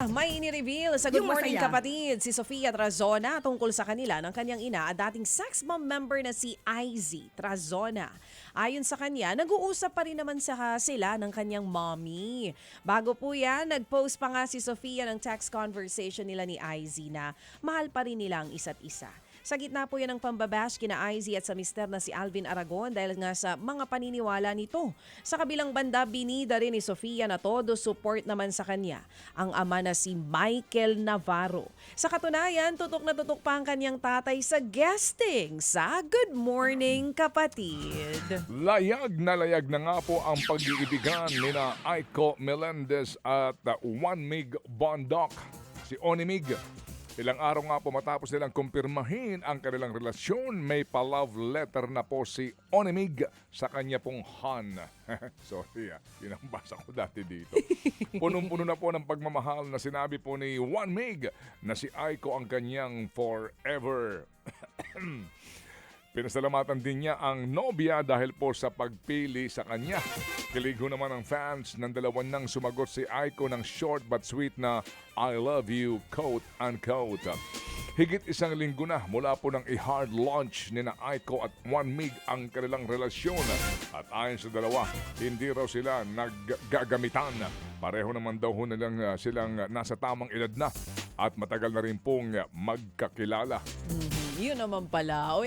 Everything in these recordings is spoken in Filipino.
May ini-reveal sa Good Yung Morning masaya. Kapatid si Sofia Trazona tungkol sa kanila ng kanyang ina at dating sex mom member na si Izzy Trazona. Ayon sa kanya, nag-uusap pa rin naman sila ng kanyang mommy. Bago po yan, nag-post pa nga si Sofia ng text conversation nila ni Izzy na mahal pa rin nila ang isa't isa. Sa gitna po yan ng pambabash kina Izzy at sa mister na si Alvin Aragon dahil nga sa mga paniniwala nito. Sa kabilang banda, binida rin ni Sofia na todo support naman sa kanya ang ama na si Michael Navarro. Sa katunayan, tutok na tutok pa ang kanyang tatay sa guesting sa Good Morning Kapatid. Layag na nga po ang pag-iibigan nina Aiko Melendez at Juan Mig Bondoc, si Onimig. Ilang araw nga po matapos nilang kumpirmahin ang kanilang relasyon, may pa-love letter na po si Onimig sa kanya pong Han. Sorry yun ang basa ko dati dito. Punong-puno na po ng pagmamahal na sinabi po ni Juan Mig na si Aiko ang kanyang forever. Pinasalamatan din niya ang nobya dahil po sa pagpili sa kanya. Kiligo naman ang fans ng dalawan nang sumagot si Aiko ng short but sweet na I love you, quote unquote. Higit isang linggo na mula po ng i-hard launch ni na Aiko at Juan Mig ang kanilang relasyon. At ayon sa dalawa, hindi raw sila naggagamitan. Pareho naman daw silang nasa tamang edad na at matagal na rin pong magkakilala. Yun naman pala. O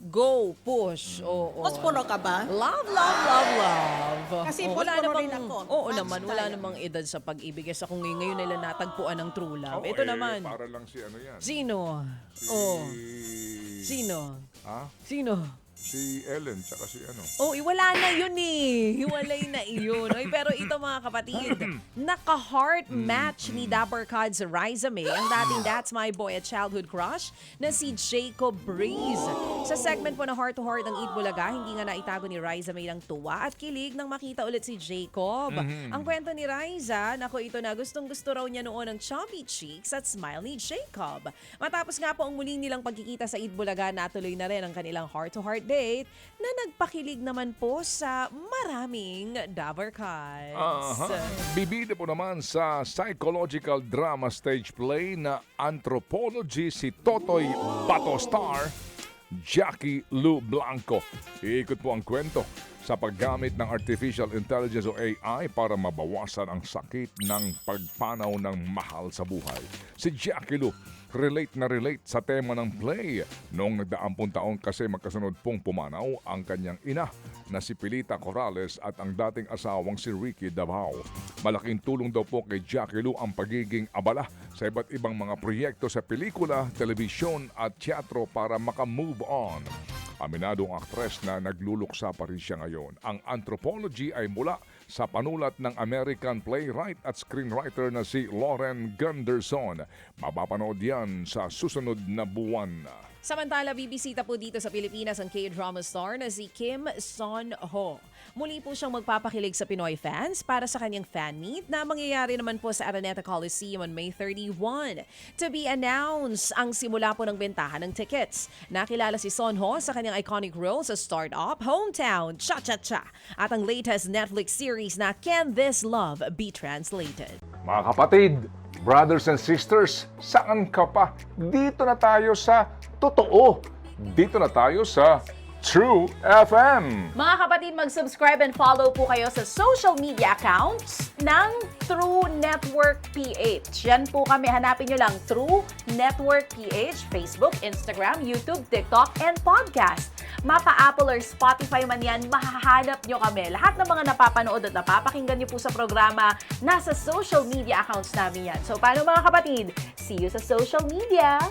go, push. Oo. Pospuno ka ba? Love, love, love, love. Kasi wala pospuno namang, rin ako. oo Match naman, wala tayo. namang edad sa pag-ibig. Sa kung ngayon nila natagpuan ng true love. Ito naman. Para lang si ano yan. Sino? Oh. Sino? Ha? Sino? Si Ellen, tsaka si ano. Oh, iwala na yun eh. Hiwalay na iyon. Oy, pero ito mga kapatid, naka-heart match ni Dapper Cod's Riza May ang dating That's My Boy at childhood crush na si Jacob Breeze. Sa segment po na Heart to Heart ng Eat Bulaga, hindi nga naitago ni Riza May ng tuwa at kilig nang makita ulit si Jacob. Ang kwento ni Riza, naku ito na, gustong-gusto raw niya noon ang chubby cheeks at smile ni Jacob. Matapos nga po ang muling nilang pagkikita sa Eat Bulaga, natuloy na rin ang kanilang Heart to Heart date na nagpakilig naman po sa maraming Dabber Cards. Bibida po naman sa psychological drama stage play na Anthropology si Totoy Batostar, Jackie Lou Blanco. Iikot po ang kwento sa paggamit ng artificial intelligence o AI para mabawasan ang sakit ng pagpanaw ng mahal sa buhay. Si Jackie Lou relate sa tema ng play. Noong nagdaampung taon kasi magkasunod pong pumanaw ang kanyang ina na si Pilita Corrales at ang dating asawang si Ricky Davao. Malaking tulong daw po kay Jackie Lou ang pagiging abala sa iba't ibang mga proyekto sa pelikula, telebisyon at teatro para makamove on. Aminado ang aktres na nagluluksa pa rin siya ngayon. Ang Anthropology ay mula sa panulat ng American playwright at screenwriter na si Lauren Gunderson. Mapapanood yan sa susunod na buwan. Samantala, bibisita po dito sa Pilipinas ang K-drama star na si Kim Son-ho. Muli po siyang magpapakilig sa Pinoy fans para sa kanyang fan meet na mangyayari naman po sa Araneta Coliseum on May 31. To be announced ang simula po ng bentahan ng tickets. Nakilala si Son-ho sa kanyang iconic role sa Startup, Hometown, Cha-Cha-Cha at ang latest Netflix series na Can This Love Be Translated? Mga kapatid, brothers and sisters, saan ka pa? Dito na tayo sa totoo. Dito na tayo sa True FM. Mga kapatid, mag-subscribe and follow po kayo sa social media accounts ng True Network PH. Yan po kami, hanapin nyo lang True Network PH, Facebook, Instagram, YouTube, TikTok, and podcast. Mapa Apple or Spotify man yan, mahahanap nyo kami. Lahat ng mga napapanood at napapakinggan nyo po sa programa, nasa social media accounts namin yan. So paano mga kapatid? See you sa social media!